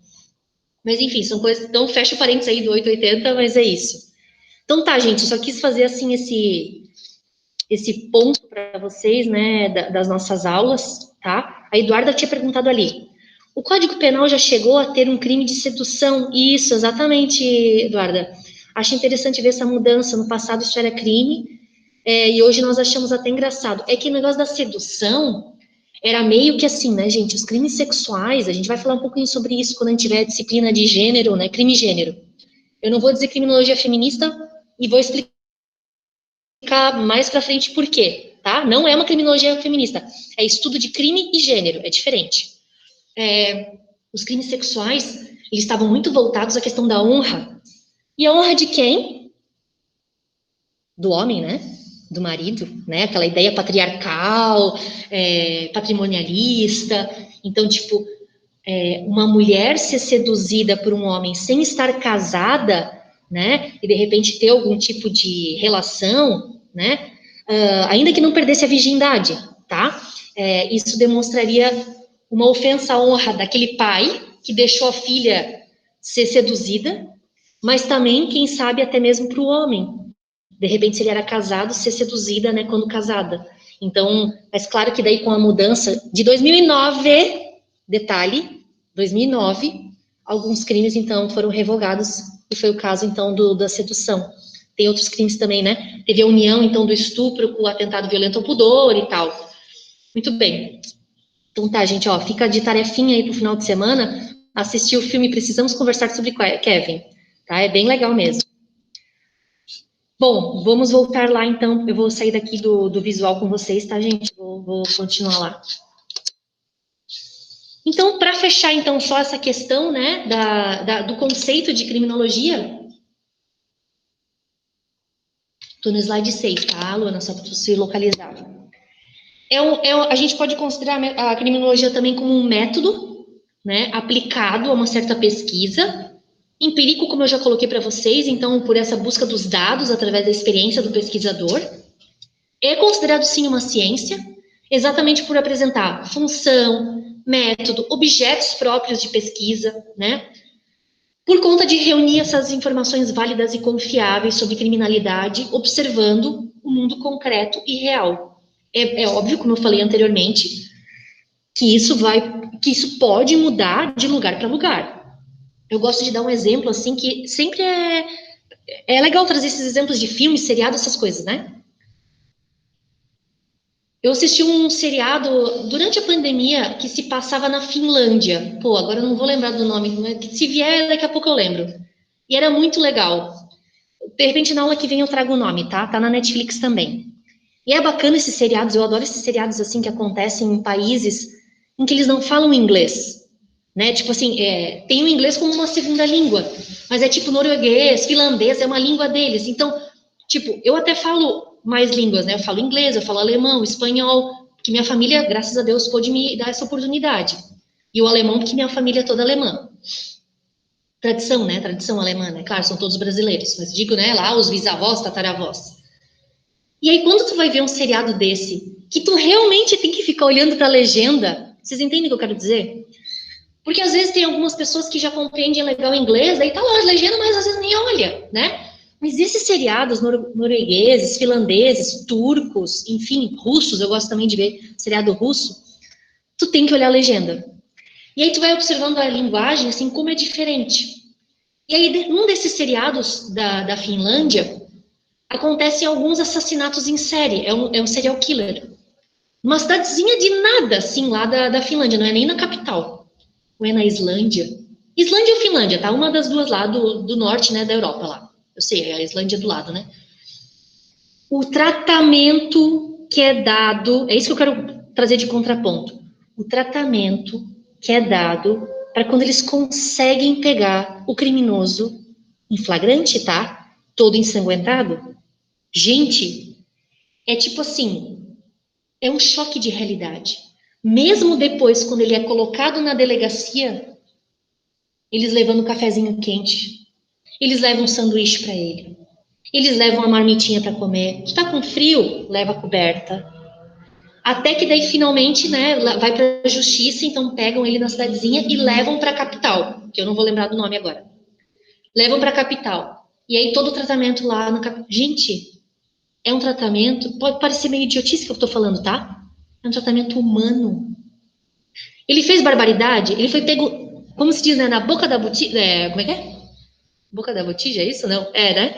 Mas enfim, são coisas. Então fecha o parênteses aí do 880, mas é isso. Então tá, gente, eu só quis fazer assim esse ponto para vocês, né, das nossas aulas, tá? A Eduarda tinha perguntado ali. O Código Penal já chegou a ter um crime de sedução? Isso, exatamente, Eduarda. Acho interessante ver essa mudança. No passado isso era crime, e hoje nós achamos até engraçado. É que o negócio da sedução era meio que assim, né, gente? Os crimes sexuais, a gente vai falar um pouquinho sobre isso quando a gente tiver disciplina de gênero, né? Crime e gênero. Eu não vou dizer criminologia feminista e vou explicar mais para frente por quê, tá? Não é uma criminologia feminista, é estudo de crime e gênero, é diferente. Os crimes sexuais, eles estavam muito voltados à questão da honra. E a honra de quem? Do homem, né? Do marido, né? Aquela ideia patriarcal, patrimonialista. Então, tipo, uma mulher ser seduzida por um homem sem estar casada, né? E de repente ter algum tipo de relação, né? Ainda que não perdesse a virgindade, tá? Isso demonstraria uma ofensa à honra daquele pai que deixou a filha ser seduzida, mas também, quem sabe, até mesmo para o homem. De repente, se ele era casado, ser seduzida, né, quando casada. Então, mas claro que daí com a mudança de 2009, detalhe, 2009, alguns crimes, então, foram revogados, e foi o caso, então, da sedução. Tem outros crimes também, né? Teve a união, então, do estupro com o atentado violento ao pudor e tal. Muito bem. Então tá, gente, ó, fica de tarefinha aí pro final de semana, assistir o filme Precisamos Conversar sobre Kevin, tá? É bem legal mesmo. Bom, vamos voltar lá, então. Eu vou sair daqui do visual com vocês, tá, gente? Vou continuar lá. Então, para fechar, então, só essa questão, né, do conceito de criminologia, tô no slide 6, tá, Luana? Só para se localizar. A gente pode considerar a criminologia também como um método, né, aplicado a uma certa pesquisa, empírico, como eu já coloquei para vocês, então, por essa busca dos dados através da experiência do pesquisador. É considerado, sim, uma ciência, exatamente por apresentar função, método, objetos próprios de pesquisa, né? Por conta de reunir essas informações válidas e confiáveis sobre criminalidade, observando o mundo concreto e real. É óbvio, como eu falei anteriormente, que isso pode mudar de lugar para lugar. Eu gosto de dar um exemplo, assim, que sempre é legal trazer esses exemplos de filmes, seriados, essas coisas, né? Eu assisti um seriado durante a pandemia que se passava na Finlândia. Pô, agora eu não vou lembrar do nome, mas se vier, daqui a pouco eu lembro. E era muito legal. De repente, na aula que vem eu trago o nome, tá? Tá na Netflix também. E é bacana esses seriados, eu adoro esses seriados assim que acontecem em países em que eles não falam inglês, né? Tipo assim, tem o inglês como uma segunda língua, mas é tipo norueguês, finlandês, é uma língua deles. Então, tipo, eu até falo mais línguas, né? Eu falo inglês, eu falo alemão, espanhol, que minha família, graças a Deus, pôde me dar essa oportunidade. E o alemão, porque minha família é toda alemã. Tradição, né? Tradição alemã, né? Claro, são todos brasileiros, mas digo, né? Lá, os bisavós, tataravós. E aí, quando tu vai ver um seriado desse, que tu realmente tem que ficar olhando para a legenda, vocês entendem o que eu quero dizer? Porque às vezes tem algumas pessoas que já compreendem legal o inglês, daí tá lá a legenda, mas às vezes nem olha, né? Mas esses seriados noruegueses, finlandeses, turcos, enfim, russos, eu gosto também de ver seriado russo, tu tem que olhar a legenda. E aí tu vai observando a linguagem, assim, como é diferente. E aí, um desses seriados da Finlândia, acontecem alguns assassinatos em série, é um serial killer. Uma cidadezinha de nada, assim, lá da Finlândia, não é nem na capital. Ou é na Islândia? Islândia ou Finlândia, tá? Uma das duas lá do norte, né, da Europa lá. Eu sei, é a Islândia do lado, né? O tratamento que é dado, é isso que eu quero trazer de contraponto. O tratamento que é dado para quando eles conseguem pegar o criminoso em flagrante, tá? Todo ensanguentado. Gente, é tipo assim, é um choque de realidade. Mesmo depois, quando ele é colocado na delegacia, eles levam um cafezinho quente, eles levam um sanduíche para ele, eles levam uma marmitinha para comer. Está com frio? Leva a coberta. Até que daí finalmente, né, vai para a justiça, então pegam ele na cidadezinha e levam para a capital, que eu não vou lembrar do nome agora. Levam para a capital. E aí todo o tratamento lá na capital. Gente, é um tratamento, pode parecer meio idiotice que eu estou falando, tá? É um tratamento humano. Ele fez barbaridade, ele foi pego, como se diz, né, na boca da botija, como é que é? Boca da botija, é isso? Não, né?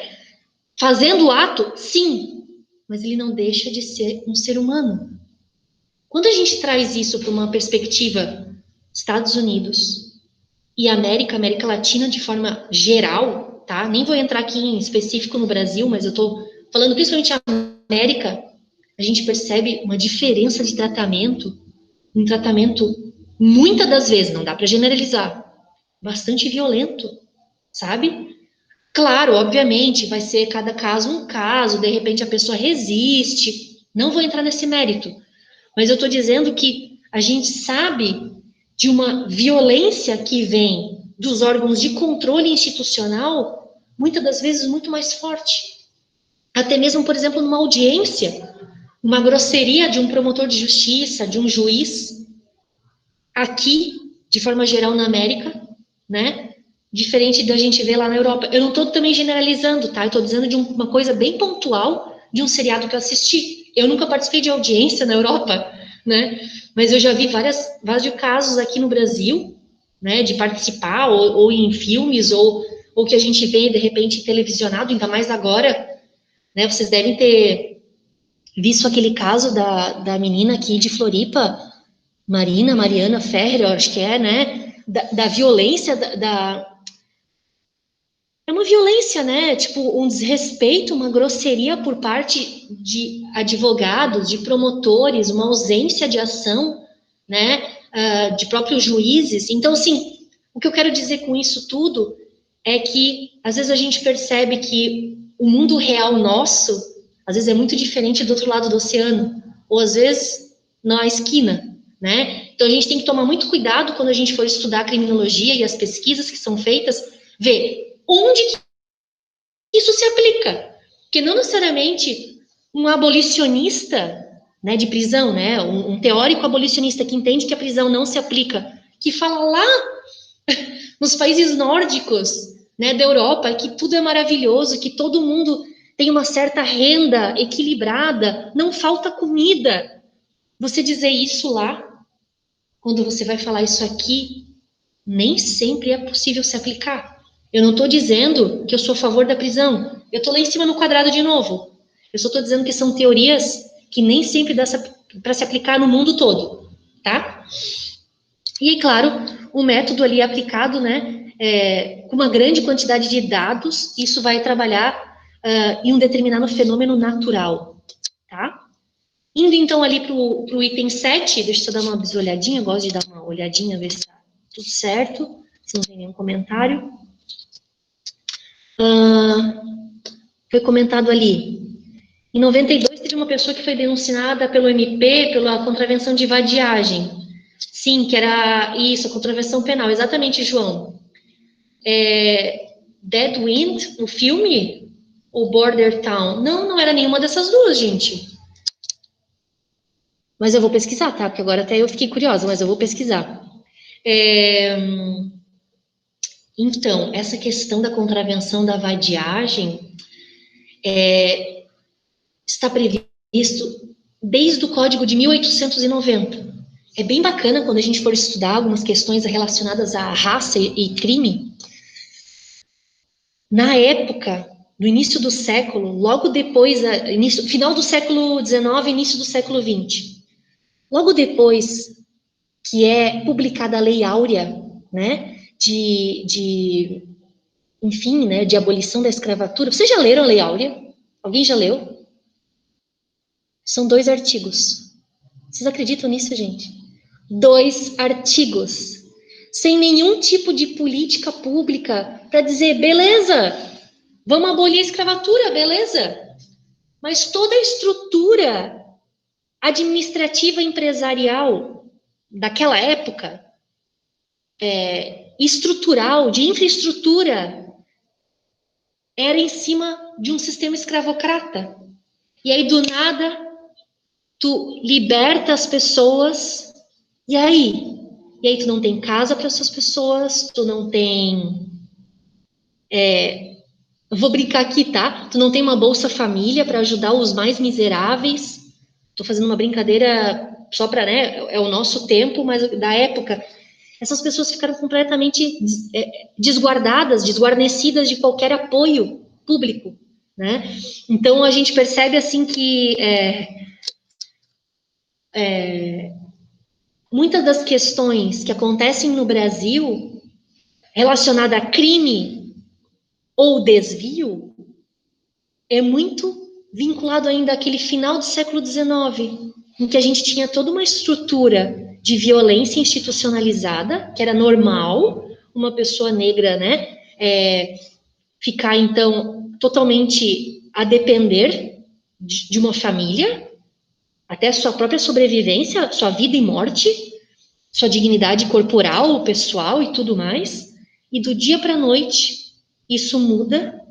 Fazendo o ato, sim, mas ele não deixa de ser um ser humano. Quando a gente traz isso para uma perspectiva Estados Unidos e América Latina de forma geral, tá? Nem vou entrar aqui em específico no Brasil, mas eu estou falando principalmente a América, a gente percebe uma diferença de tratamento, um tratamento muitas das vezes, não dá para generalizar, bastante violento, sabe? Claro, obviamente, vai ser cada caso um caso, de repente a pessoa resiste, não vou entrar nesse mérito, mas eu estou dizendo que a gente sabe de uma violência que vem dos órgãos de controle institucional, muitas das vezes muito mais forte. Até mesmo, por exemplo, numa audiência, uma grosseria de um promotor de justiça, de um juiz, aqui, de forma geral na América, né? Diferente da gente ver lá na Europa. Eu não estou também generalizando, tá? Eu estou dizendo de uma coisa bem pontual de um seriado que eu assisti. Eu nunca participei de audiência na Europa, né? Mas eu já vi vários casos aqui no Brasil, né? De participar, ou em filmes, ou que a gente vê, de repente, televisionado, ainda mais agora, né? Vocês devem ter visto aquele caso da menina aqui de Floripa, Mariana Ferrer, eu acho que é, né? Da violência, é uma violência, né? Tipo, um desrespeito, uma grosseria por parte de advogados, de promotores, uma ausência de ação, né? De próprios juízes. Então, assim, o que eu quero dizer com isso tudo é que, às vezes, a gente percebe que o mundo real nosso, às vezes, é muito diferente do outro lado do oceano, ou às vezes, na esquina, né? Então, a gente tem que tomar muito cuidado quando a gente for estudar a criminologia e as pesquisas que são feitas, ver onde isso se aplica. Porque não necessariamente um abolicionista, né, de prisão, né, um teórico abolicionista que entende que a prisão não se aplica, que fala lá nos países nórdicos, né, da Europa, que tudo é maravilhoso, que todo mundo tem uma certa renda equilibrada, não falta comida. Você dizer isso lá, quando você vai falar isso aqui, nem sempre é possível se aplicar. Eu não estou dizendo que eu sou a favor da prisão. Eu estou lá em cima no quadrado de novo. Eu só estou dizendo que são teorias que nem sempre dá para se aplicar no mundo todo, tá? E, claro, o método ali aplicado, né, com uma grande quantidade de dados, isso vai trabalhar em um determinado fenômeno natural, tá? Indo, então, ali para o item 7, deixa eu só dar uma bisolhadinha, gosto de dar uma olhadinha, ver se está tudo certo, se não tem nenhum comentário. Foi comentado ali. Em 92, teve uma pessoa que foi denunciada pelo MP pela contravenção de vadiagem. Sim, que era isso, a contravenção penal. Exatamente, João. Dead Wind, o filme? Ou Border Town? Não, não era nenhuma dessas duas, gente. Mas eu vou pesquisar, tá? Porque agora até eu fiquei curiosa, mas eu vou pesquisar. Então, essa questão da contravenção da vadiagem está previsto desde o Código de 1890. É bem bacana quando a gente for estudar algumas questões relacionadas à raça e crime. Na época, no início do século, logo depois, final do século XIX, início do século XX, logo depois que é publicada a Lei Áurea, né, enfim, né, de abolição da escravatura. Vocês já leram a Lei Áurea? Alguém já leu? São 2 artigos. Vocês acreditam nisso, gente? 2 artigos. Sem nenhum tipo de política pública para dizer, beleza, vamos abolir a escravatura, beleza. Mas toda a estrutura administrativa empresarial daquela época, estrutural, de infraestrutura, era em cima de um sistema escravocrata. E aí, do nada, tu liberta as pessoas, e aí? E aí tu não tem casa para essas pessoas, tu não tem... eu vou brincar aqui, tá? Tu não tem uma Bolsa Família para ajudar os mais miseráveis. Tô fazendo uma brincadeira só para, né? É o nosso tempo, mas da época. Essas pessoas ficaram completamente desguardadas, desguarnecidas de qualquer apoio público, né? Então a gente percebe assim que muitas das questões que acontecem no Brasil relacionada a crime ou desvio é muito vinculado ainda àquele final do século XIX, em que a gente tinha toda uma estrutura de violência institucionalizada, que era normal uma pessoa negra, né, ficar, então, totalmente a depender de uma família, até a sua própria sobrevivência, sua vida e morte, sua dignidade corporal, pessoal e tudo mais, e do dia para a noite, isso muda.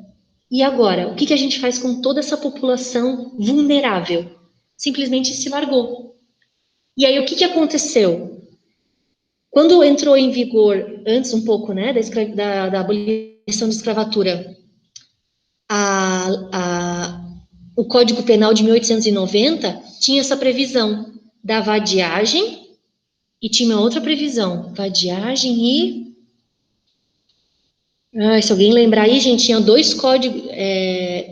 E agora, o que a gente faz com toda essa população vulnerável? Simplesmente se largou. E aí, o que aconteceu? Quando entrou em vigor, antes um pouco, né, da abolição da escravatura, o Código Penal de 1890 tinha essa previsão da vadiagem e tinha uma outra previsão, vadiagem e... se alguém lembrar aí, gente, tinha dois códigos,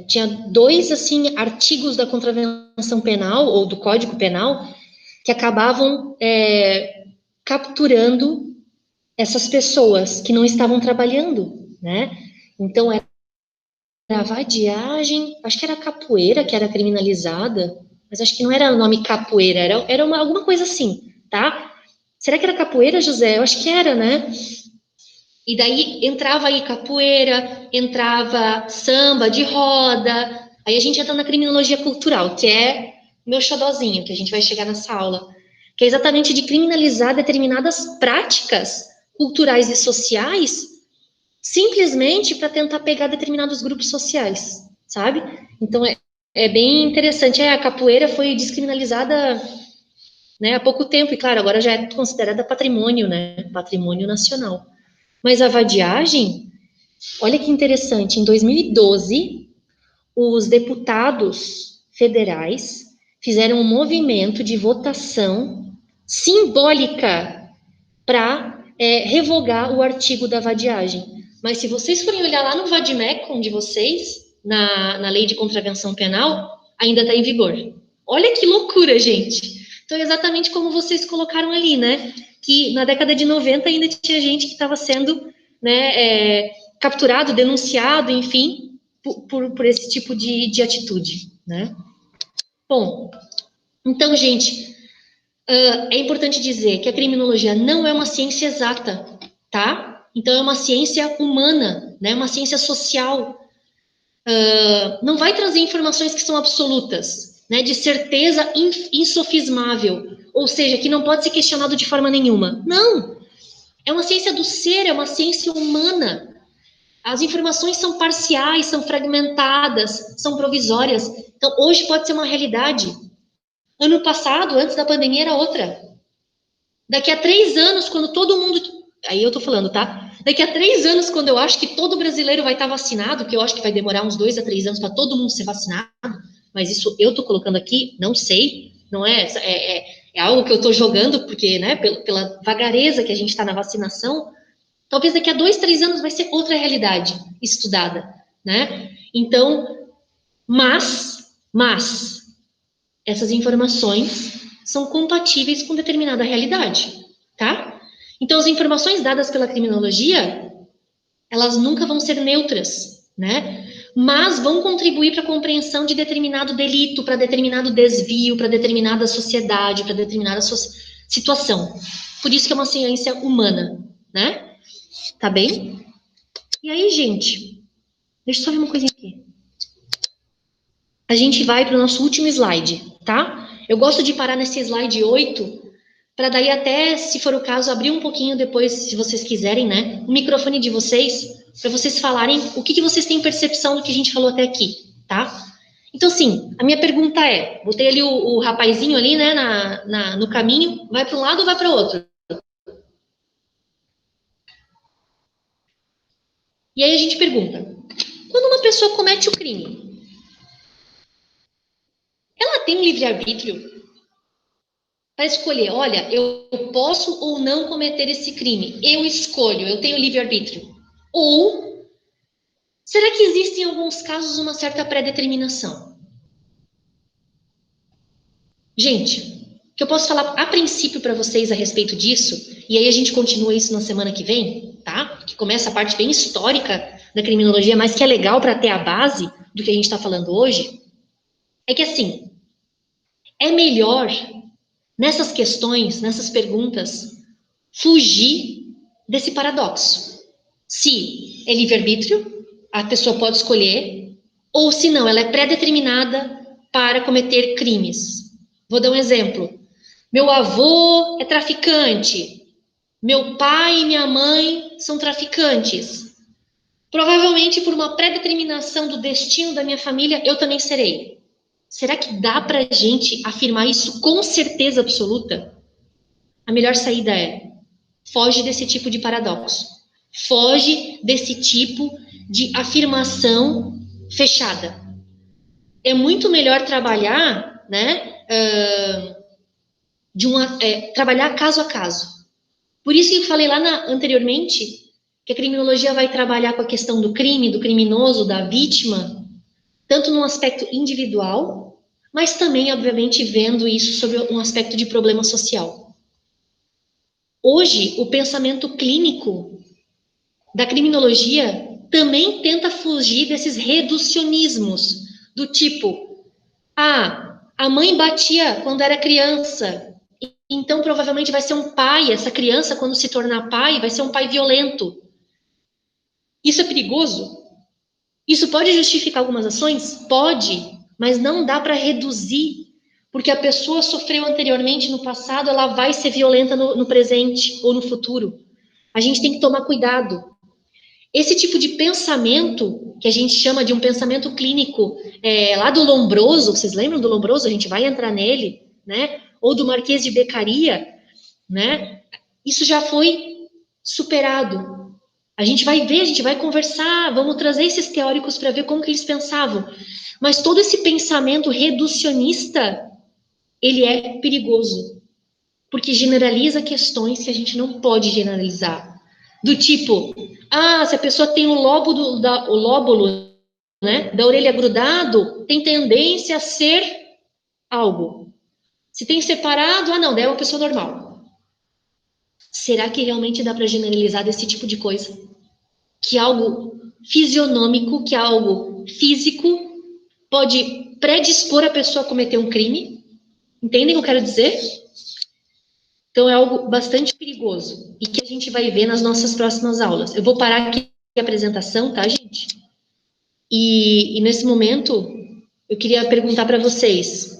tinha dois, assim, artigos da contravenção penal, ou do Código Penal, que acabavam capturando essas pessoas que não estavam trabalhando, né? Então, era a vadiagem, acho que era a capoeira que era criminalizada, mas acho que não era o nome capoeira, era alguma coisa assim, tá? Será que era capoeira, José? Eu acho que era, né? E daí entrava aí capoeira, entrava samba de roda, aí a gente entra na criminologia cultural, que é meu xodozinho, que a gente vai chegar nessa aula, que é exatamente de criminalizar determinadas práticas culturais e sociais, simplesmente para tentar pegar determinados grupos sociais, sabe? Então é bem interessante. A capoeira foi descriminalizada, né, há pouco tempo, e claro, agora já é considerada patrimônio, né? Patrimônio nacional. Mas a vadiagem, olha que interessante, em 2012, os deputados federais fizeram um movimento de votação simbólica para revogar o artigo da vadiagem. Mas se vocês forem olhar lá no Vadmecum de vocês, na lei de contravenção penal, ainda está em vigor. Olha que loucura, gente. Então, é exatamente como vocês colocaram ali, né? Que na década de 90 ainda tinha gente que estava sendo, né, capturado, denunciado, enfim, por esse tipo de atitude, né? Bom, então, gente, é importante dizer que a criminologia não é uma ciência exata, tá? Então, é uma ciência humana, né? Uma ciência social. Não vai trazer informações que são absolutas, né? De certeza insofismável, ou seja, que não pode ser questionado de forma nenhuma. Não! É uma ciência do ser, é uma ciência humana. As informações são parciais, são fragmentadas, são provisórias. Então, hoje pode ser uma realidade. Ano passado, antes da pandemia, era outra. Daqui a 3 anos, quando todo mundo... Aí eu tô falando, tá? Daqui a 3 anos, quando eu acho que todo brasileiro vai estar vacinado, que eu acho que vai demorar uns 2 a 3 anos para todo mundo ser vacinado, mas isso eu tô colocando aqui, não sei, não é algo que eu tô jogando, porque, né, pela vagareza que a gente está na vacinação, talvez daqui a 2, 3 anos vai ser outra realidade estudada, né? Então, mas essas informações são compatíveis com determinada realidade, tá? Então, as informações dadas pela criminologia, elas nunca vão ser neutras, né? Mas vão contribuir para a compreensão de determinado delito, para determinado desvio, para determinada sociedade, para determinada situação. Por isso que é uma ciência humana, né? Tá bem? E aí, gente, deixa eu só ver uma coisinha aqui. A gente vai para o nosso último slide, tá? Eu gosto de parar nesse slide 8, para daí até, se for o caso, abrir um pouquinho depois, se vocês quiserem, né? O microfone de vocês, para vocês falarem o que vocês têm percepção do que a gente falou até aqui, tá? Então, sim, a minha pergunta é, botei ali o rapazinho ali, né, no caminho, vai para um lado ou vai para o outro? E aí a gente pergunta, quando uma pessoa comete o crime, ela tem um livre-arbítrio para escolher, olha, eu posso ou não cometer esse crime, eu escolho, eu tenho livre-arbítrio. Ou, será que existe em alguns casos uma certa pré-determinação? Gente, o que eu posso falar a princípio para vocês a respeito disso, e aí a gente continua isso na semana que vem, tá? Que começa a parte bem histórica da criminologia, mas que é legal para ter a base do que a gente está falando hoje, é que assim, é melhor nessas questões, nessas perguntas, fugir desse paradoxo. Se é livre-arbítrio, a pessoa pode escolher, ou se não, ela é pré-determinada para cometer crimes. Vou dar um exemplo. Meu avô é traficante. Meu pai e minha mãe são traficantes. Provavelmente, por uma pré-determinação do destino da minha família, eu também serei. Será que dá para a gente afirmar isso com certeza absoluta? A melhor saída é: foge desse tipo de paradoxo. Foge desse tipo de afirmação fechada. É muito melhor trabalhar, né, trabalhar caso a caso. Por isso que eu falei lá anteriormente que a criminologia vai trabalhar com a questão do crime, do criminoso, da vítima, tanto no aspecto individual, mas também, obviamente, vendo isso sobre um aspecto de problema social. Hoje, o pensamento clínico da criminologia também tenta fugir desses reducionismos, do tipo, a mãe batia quando era criança, então provavelmente vai ser um pai, essa criança, quando se tornar pai, vai ser um pai violento. Isso é perigoso? Isso pode justificar algumas ações? Pode, mas não dá para reduzir, porque a pessoa sofreu anteriormente no passado, ela vai ser violenta no presente ou no futuro. A gente tem que tomar cuidado. Esse tipo de pensamento, que a gente chama de um pensamento clínico, lá do Lombroso, vocês lembram do Lombroso? A gente vai entrar nele, né? Ou do Marquês de Beccaria, né? Isso já foi superado. A gente vai ver, a gente vai conversar, vamos trazer esses teóricos para ver como que eles pensavam. Mas todo esse pensamento reducionista, ele é perigoso, porque generaliza questões que a gente não pode generalizar. Do tipo, se a pessoa tem o lóbulo, né, da orelha grudado, tem tendência a ser algo. Se tem separado, não, daí é uma pessoa normal. Será que realmente dá para generalizar desse tipo de coisa? Que algo fisionômico, que algo físico, pode predispor a pessoa a cometer um crime? Entendem o que eu quero dizer? Então, é algo bastante perigoso e que a gente vai ver nas nossas próximas aulas. Eu vou parar aqui a apresentação, tá, gente? E nesse momento, eu queria perguntar para vocês,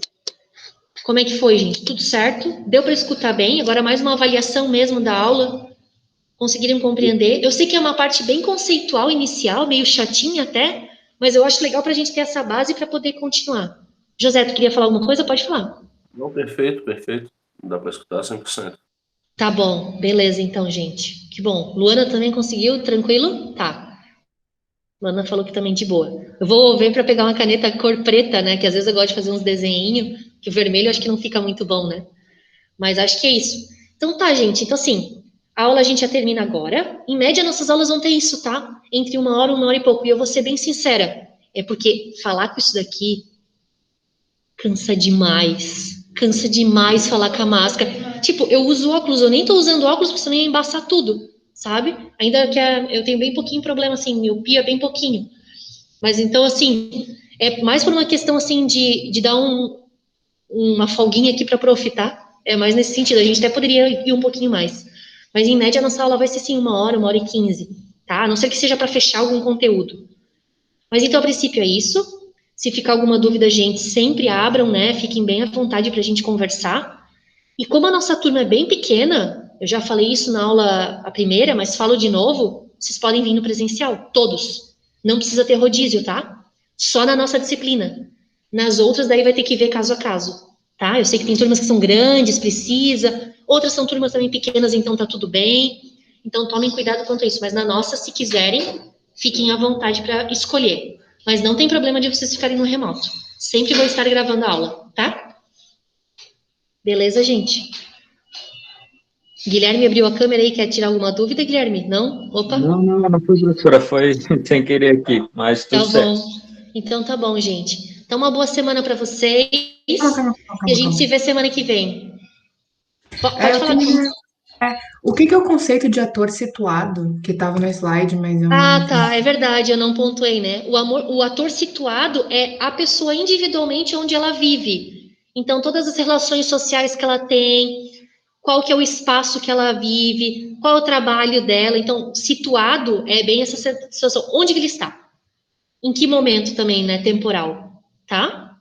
como é que foi, gente? Tudo certo? Deu para escutar bem? Agora mais uma avaliação mesmo da aula. Conseguiram compreender? Eu sei que é uma parte bem conceitual inicial, meio chatinha até, mas eu acho legal para a gente ter essa base para poder continuar. José, tu queria falar alguma coisa? Pode falar. Não, perfeito, perfeito. Dá para escutar 100%. Tá bom, beleza então, gente. Que bom. Luana também conseguiu? Tranquilo? Tá. Luana falou que também de boa. Eu vou ver para pegar uma caneta cor preta, né? Que às vezes eu gosto de fazer uns desenhinhos, que o vermelho eu acho que não fica muito bom, né? Mas acho que é isso. Então tá, gente. Então, assim, a aula a gente já termina agora. Em média, nossas aulas vão ter isso, tá? Entre uma hora e pouco. E eu vou ser bem sincera. É porque falar com isso daqui cansa demais. Cansa demais falar com a máscara. Tipo, eu uso óculos, eu nem tô usando óculos porque senão ia embaçar tudo, sabe? Ainda que eu tenho bem pouquinho problema, assim, miopia bem pouquinho. Mas então, assim, é mais por uma questão, assim, de dar uma folguinha aqui para prof, tá? É mais nesse sentido. A gente até poderia ir um pouquinho mais. Mas, em média, a nossa aula vai ser, sim, uma hora e 15, tá? A não ser que seja para fechar algum conteúdo. Mas, então, a princípio, é isso. Se ficar alguma dúvida, gente, sempre abram, né? Fiquem bem à vontade para a gente conversar. E como a nossa turma é bem pequena, eu já falei isso na aula a primeira, mas falo de novo, vocês podem vir no presencial, todos. Não precisa ter rodízio, tá? Só na nossa disciplina. Nas outras, daí vai ter que ver caso a caso, tá? Eu sei que tem turmas que são grandes, precisa, outras são turmas também pequenas, então tá tudo bem. Então tomem cuidado quanto a isso. Mas na nossa, se quiserem, fiquem à vontade para escolher. Mas não tem problema de vocês ficarem no remoto. Sempre vou estar gravando a aula, tá? Beleza, gente? Guilherme abriu a câmera aí, quer tirar alguma dúvida, Guilherme? Não? Opa. Não foi, professora, foi sem querer aqui, mas tudo Tá certo. bom. Então tá bom, gente. Então uma boa semana para vocês Calma, e a calma, gente calma. se vê semana que vem. Pode Eu falar. tenho. O que que é o conceito de ator situado, que estava no slide, mas eu não. Tá, é verdade, eu não pontuei, né? O ator situado é a pessoa individualmente onde ela vive. Então, todas as relações sociais que ela tem, qual que é o espaço que ela vive, qual é o trabalho dela. Então, situado é bem essa situação. Onde que ele está? Em que momento também, né? Temporal, tá?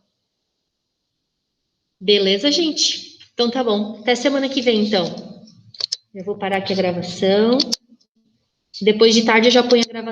Beleza, gente? Então tá bom. Até semana que vem, então. Eu vou parar aqui a gravação. Depois de tarde eu já ponho a gravação.